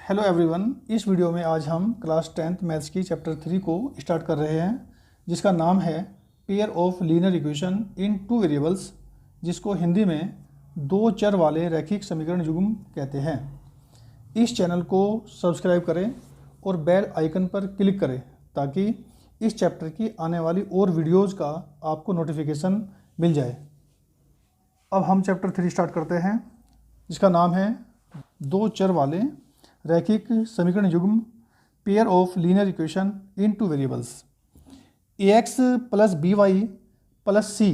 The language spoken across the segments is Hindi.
हेलो एवरीवन, इस वीडियो में आज हम क्लास 10th मैथ्स की चैप्टर 3 को स्टार्ट कर रहे हैं, जिसका नाम है pair of linear equation in two variables, जिसको हिंदी में दो चर वाले रैखिक समीकरण युग्म कहते हैं। इस चैनल को सब्सक्राइब करें और बेल आइकन पर क्लिक करें ताकि इस चैप्टर की आने वाली और वीडियोज़ का आपको नोटिफिकेशन मिल जाए। अब हम चैप्टर 3 स्टार्ट करते हैं, जिसका नाम है दो चर वाले रैखिक समीकरण युग्म pair of linear equation in two variables. ax plus b y plus c,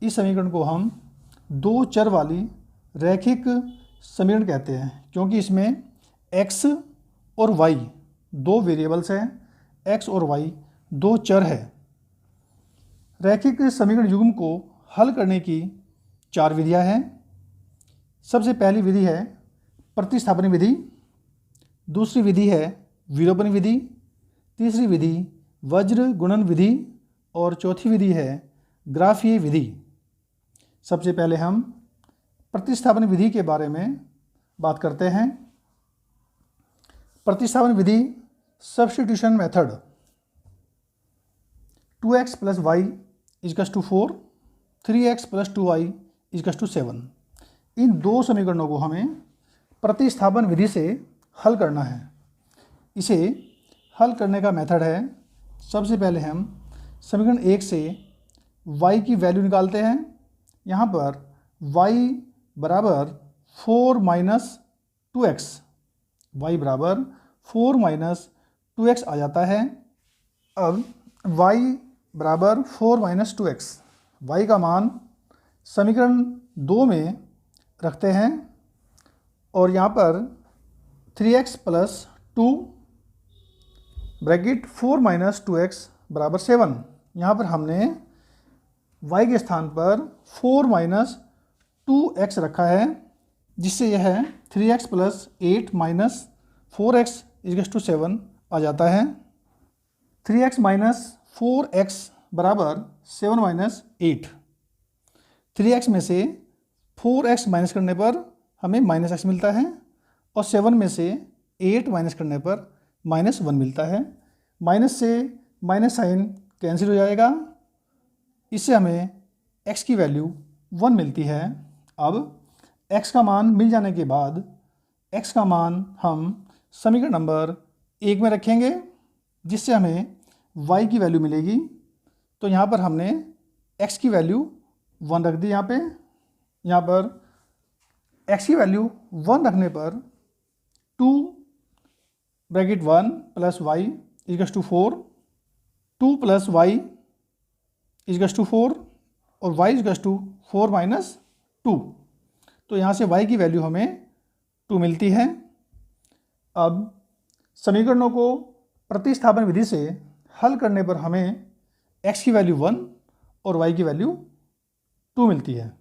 इस समीकरण को हम दो चर वाली रैखिक समीकरण कहते हैं, क्योंकि इसमें x और y दो वेरिएबल्स हैं, x और y दो चर है। रैखिक समीकरण युग्म को हल करने की चार विधियां हैं। सबसे पहली विधि है प्रतिस्थापन विधि, दूसरी विधि है विलोपन विधि, तीसरी विधि वज्र गुणन विधि और चौथी विधि है ग्राफीय विधि। सबसे पहले हम प्रतिस्थापन विधि के बारे में बात करते हैं। प्रतिस्थापन विधि substitution method. 2x plus y इजकस टू 4, 3x प्लस 2y इजकस टू 7। इन दो समीकरणों को हमें प्रतिस्थापन विधि से हल करना है। इसे हल करने का मेथड है, सबसे पहले हम समीकरण 1 से y की वैल्यू निकालते हैं। यहाँ पर y बराबर 4 माइनस 2x, y बराबर 4 माइनस 2x आ जाता है। अब y बराबर 4 माइनस 2x, y का मान समीकरण 2 में रखते हैं और यहाँ पर 3x plus 2 bracket 4 minus 2x बराबर 7। यहाँ पर हमने y के स्थान पर 4 माइनस 2x रखा है, जिससे यह 3x प्लस 8 माइनस 4x इजकस टू 7 आ जाता है। 3x माइनस 4x बराबर 7 माइनस 8। 3x में से 4x माइनस करने पर हमें माइनस x मिलता है और 7 में से 8 माइनस करने पर -1 मिलता है। माइनस से माइनस साइन कैंसिल हो जाएगा, इससे हमें x की वैल्यू 1 मिलती है। अब x का मान मिल जाने के बाद x का मान हम समीकरण नंबर 1 में रखेंगे, जिससे हमें y की वैल्यू मिलेगी। तो यहाँ पर हमने x की वैल्यू 1 रख दी। यहाँ पर x की वैल्यू 1 रखने पर 2 ब्रैकेट 1 प्लस y इजकस टू 4, 2 प्लस y इजकस टू 4 और y इजकस टू 4 माइनस 2। तो यहाँ से y की वैल्यू हमें 2 मिलती है। अब समीकरणों को प्रतिस्थापन विधि से हल करने पर हमें x की वैल्यू 1 और y की वैल्यू 2 मिलती है।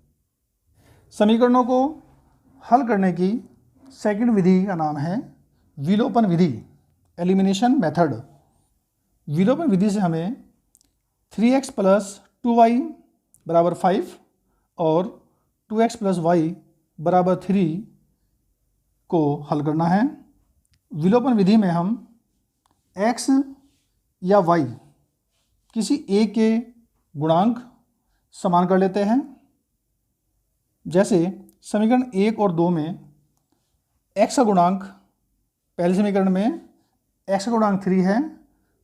समीकरणों को हल करने की सेकंड विधि का नाम है विलोपन विधि, एलिमिनेशन मेथड। विलोपन विधि से हमें 3x प्लस 2y बराबर 5 और 2x प्लस y बराबर 3 को हल करना है। विलोपन विधि में हम x या y किसी एक के गुणांक समान कर लेते हैं। जैसे समीकरण 1 और 2 में x का गुणांक पहले समीकरण में x का गुणांक 3 है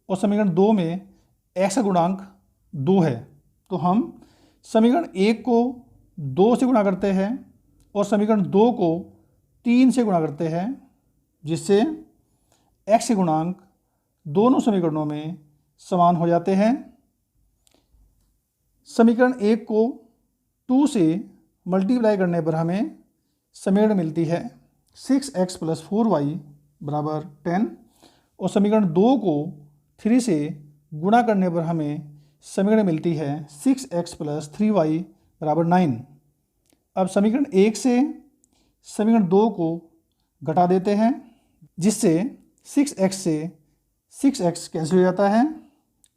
और समीकरण 2 में x का गुणांक 2 है। तो हम समीकरण 1 को 2 से गुणा करते हैं और समीकरण 2 को 3 से गुणा करते हैं, जिससे x के गुणांक दोनों समीकरणों में समान हो जाते हैं। समीकरण 1 को 2 से मल्टीप्लाई करने पर हमें समीकरण मिलती है 6x प्लस 4y बराबर 10 और समीकरण 2 को 3 से गुणा करने पर हमें समीकरण मिलती है 6x प्लस 3y बराबर 9। अब समीकरण 1 से समीकरण 2 को घटा देते हैं, जिससे 6x से 6x कैंसिल हो जाता है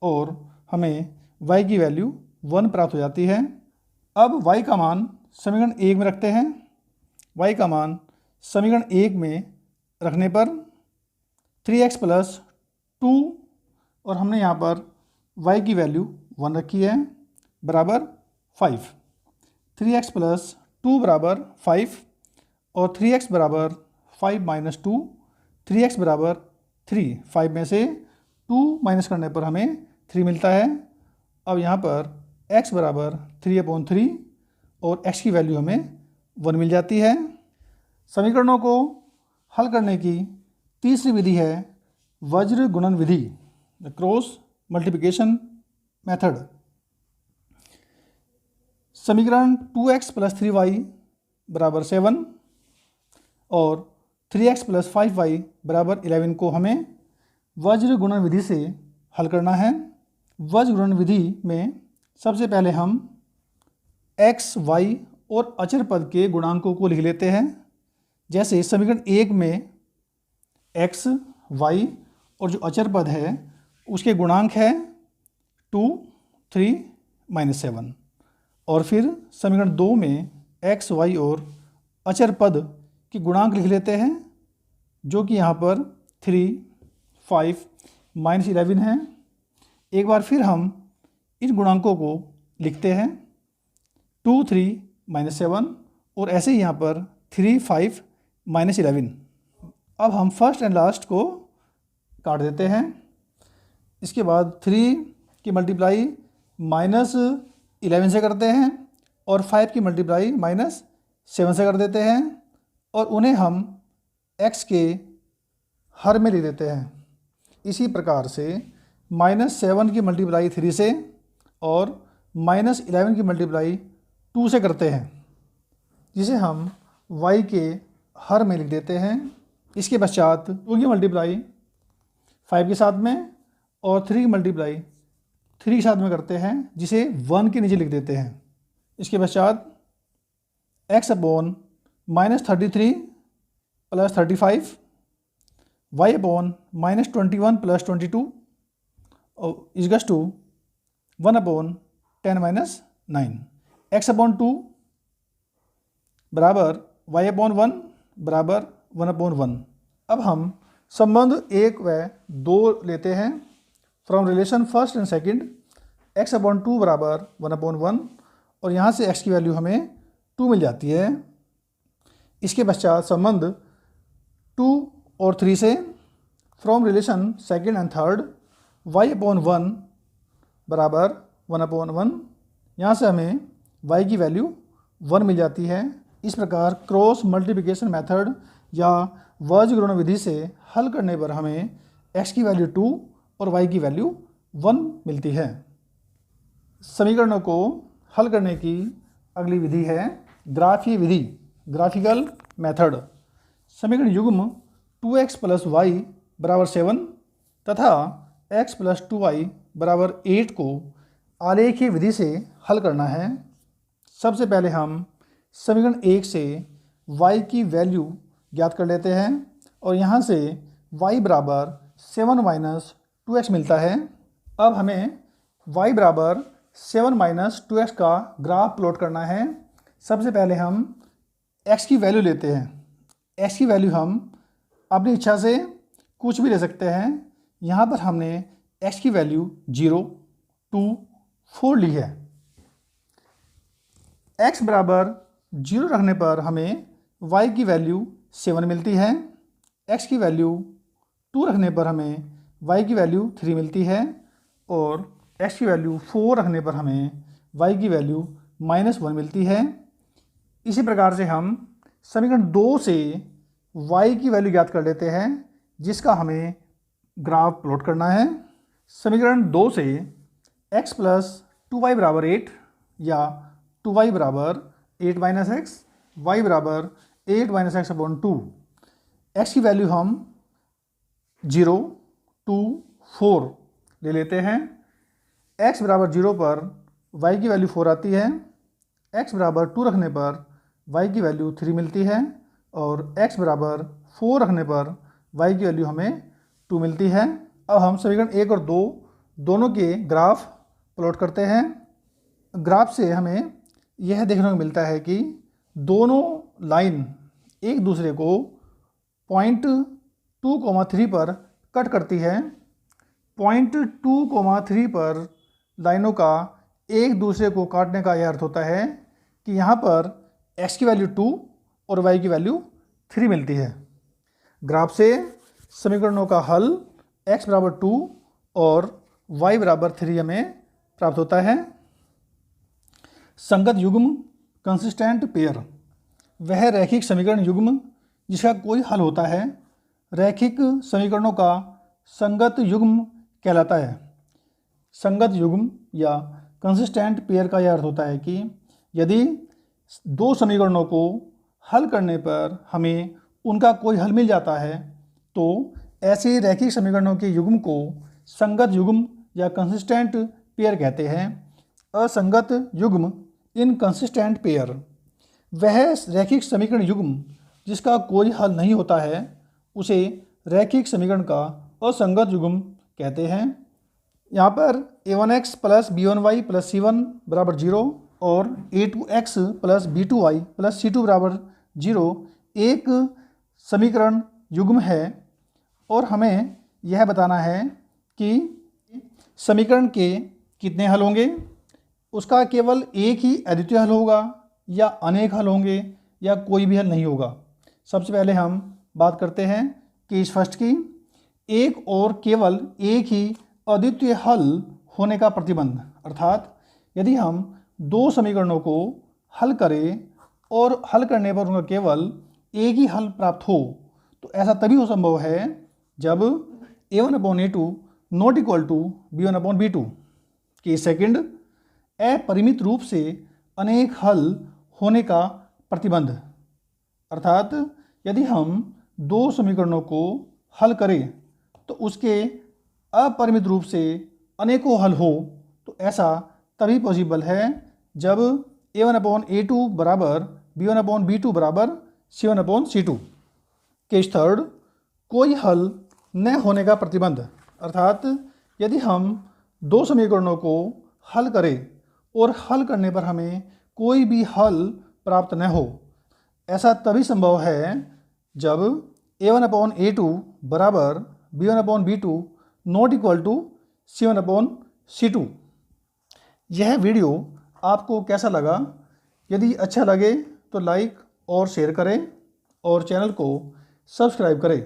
और हमें y की वैल्यू 1 प्राप्त हो जाती है। अब y का मान समीकरण 1 में रखते हैं। y का मान समीकरण 1 में रखने पर 3x प्लस 2 और हमने यहाँ पर y की वैल्यू 1 रखी है बराबर 5। 3x प्लस 2 बराबर 5 और 3x बराबर 5 माइनस 2, 3x बराबर 3। 5 में से 2 माइनस करने पर हमें 3 मिलता है। अब यहाँ पर x बराबर 3/3 और x की वैल्यू हमें 1 मिल जाती है। समीकरणों को हल करने की तीसरी विधि है वज्र गुणन विधि, द क्रॉस मल्टीप्लिकेशन मेथड। समीकरण 2x प्लस 3y बराबर 7 और 3x प्लस 5y बराबर 11 को हमें वज्र गुणन विधि से हल करना है। वज्र गुणन विधि में सबसे पहले हम x, y और अचर पद के गुणांकों को लिख लेते हैं। जैसे समीकरण 1 में x, y और जो अचर पद है उसके गुणांक है 2, 3, -7। और फिर समीकरण 2 में x, y और अचर पद के गुणांक लिख लेते हैं जो कि यहाँ पर 3, 5, -11 है। एक बार फिर हम इन गुणांकों को लिखते हैं 2, 3, -7 और ऐसे ही यहाँ पर 3, 5, -11। अब हम फर्स्ट एंड लास्ट को काट देते हैं। इसके बाद 3 की मल्टीप्लाई -11 से करते हैं और 5 की मल्टीप्लाई -7 से कर देते हैं और उन्हें हम x के हर में ले देते हैं। इसी प्रकार से -7 की मल्टीप्लाई 3 से और -11 की मल्टीप्लाई 2 से करते हैं, जिसे हम y के हर में लिख देते हैं। इसके पश्चात 2 की मल्टीप्लाई 5 के साथ में और 3 की मल्टीप्लाई 3 के साथ में करते हैं, जिसे 1 के नीचे लिख देते हैं। इसके पश्चात x upon -33 plus 35, y upon -21 plus 22 इजगस टू 1 अपॉन 10 - 9। x अपॉन 2 बराबर y अपॉन 1 बराबर 1/1। अब हम संबंध 1 व 2 लेते हैं। From relation first and second x upon 2 बराबर 1/1 और यहाँ से x की वैल्यू हमें 2 मिल जाती है। इसके पश्चात संबंध 2 और 3 से from relation second and third y upon 1 बराबर 1/1, यहाँ से हमें y की वैल्यू 1 मिल जाती है। इस प्रकार क्रॉस मल्टीप्लिकेशन मेथड या वज्र गुणन विधि से हल करने पर हमें x की वैल्यू 2 और y की वैल्यू 1 मिलती है। समीकरणों को हल करने की अगली विधि है ग्राफीय विधि, ग्राफिकल मेथड। समीकरण युग्म 2x प्लस y बराबर 7 तथा x प्लस 2y बराबर 8 को आलेखीय विधि से हल करना है। सबसे पहले हम समीकरण 1 से y की वैल्यू ज्ञात कर लेते हैं और यहाँ से y बराबर 7 माइनस 2x मिलता है। अब हमें y बराबर 7 - 2x का ग्राफ प्लॉट करना है। सबसे पहले हम x की वैल्यू लेते हैं। x की वैल्यू हम अपनी इच्छा से कुछ भी ले सकते हैं। यहाँ पर हमने x की वैल्यू 0, 2, 4 ली है। x बराबर 0 रखने पर हमें y की वैल्यू 7 मिलती है। x की वैल्यू 2 रखने पर हमें y की वैल्यू 3 मिलती है और x की वैल्यू 4 रखने पर हमें y की वैल्यू -1 मिलती है। इसी प्रकार से हम समीकरण 2 से y की वैल्यू ज्ञात कर लेते हैं, जिसका हमें ग्राफ प्लॉट करना है। समीकरण 2 से x प्लस 2y बराबर 8 या 2y बराबर 8 - x, y बराबर 8 - x अपॉन 2। x की वैल्यू हम 0, 2, 4 ले लेते हैं। x बराबर 0 पर y की वैल्यू 4 आती है। x बराबर 2 रखने पर y की वैल्यू 3 मिलती है और x बराबर 4 रखने पर y की वैल्यू हमें 2 मिलती है। अब हम समीकरण 1 और 2 दोनों के ग्राफ प्लॉट करते हैं। ग्राफ से हमें यह देखने को मिलता है कि दोनों लाइन एक दूसरे को 0.2,3 पर कट करती है। 0.2,3 पर लाइनों का एक दूसरे को काटने का यह अर्थ होता है कि यहाँ पर x की वैल्यू 2 और y की वैल्यू 3 मिलती है। ग्राफ से समीकरणों का हल x बराबर 2 और y बराबर 3 हमें प्राप्त होता है। संगत युग्म कंसिस्टेंट पेयर वह रैखिक समीकरण युग्म जिसका कोई हल होता है। रैखिक समीकरणों का संगत युग्म कहलाता है। संगत युग्म या कंसिस्टेंट पेयर का यह अर्थ होता है कि यदि दो समीकरणों को हल करने पर हमें उनका कोई हल मिल जाता है तो ऐसे रैखिक समीकरणों के युग्म को संगत युग्म या कंसिस्टेंट पेयर कहते हैं। असंगत युग्म इनकंसिस्टेंट पेयर वह रैखिक समीकरण युग्म जिसका कोई हल नहीं होता है उसे रैखिक समीकरण का असंगत युग्म कहते हैं। यहाँ पर a1x plus b1y plus c1 बराबर 0 और a2x plus b2y plus c2 बराबर 0 एक समीकरण युग्म है और हमें यह बताना है कि समीकरण के कितने हल होंगे, उसका केवल एक ही अद्वितीय हल होगा या अनेक हल होंगे या कोई भी हल नहीं होगा। सबसे पहले हम बात करते हैं केस फर्स्ट की। एक और केवल एक ही अद्वितीय हल होने का प्रतिबंध, अर्थात यदि हम दो समीकरणों को हल करें और हल करने पर उनका केवल एक ही हल प्राप्त हो तो ऐसा तभी हो संभव है जब a1/a2 not equal to b1/b2। Case second अपरिमित रूप से अनेक हल होने का प्रतिबंध, अर्थात यदि हम दो समीकरणों को हल करें तो उसके अपरिमित रूप से अनेकों हल हो तो ऐसा तभी पॉसिबल है जब a1/a2 बराबर b1/b2 बराबर c1/c2। केस थर्ड कोई हल न होने का प्रतिबंध, अर्थात यदि हम दो समीकरणों को हल करें और हल करने पर हमें कोई भी हल प्राप्त न हो, ऐसा तभी संभव है जब a1/a2 बराबर b1/b2 not equal to c1/c2। यह वीडियो आपको कैसा लगा? यदि अच्छा लगे तो लाइक और शेयर करें और चैनल को सब्सक्राइब करें।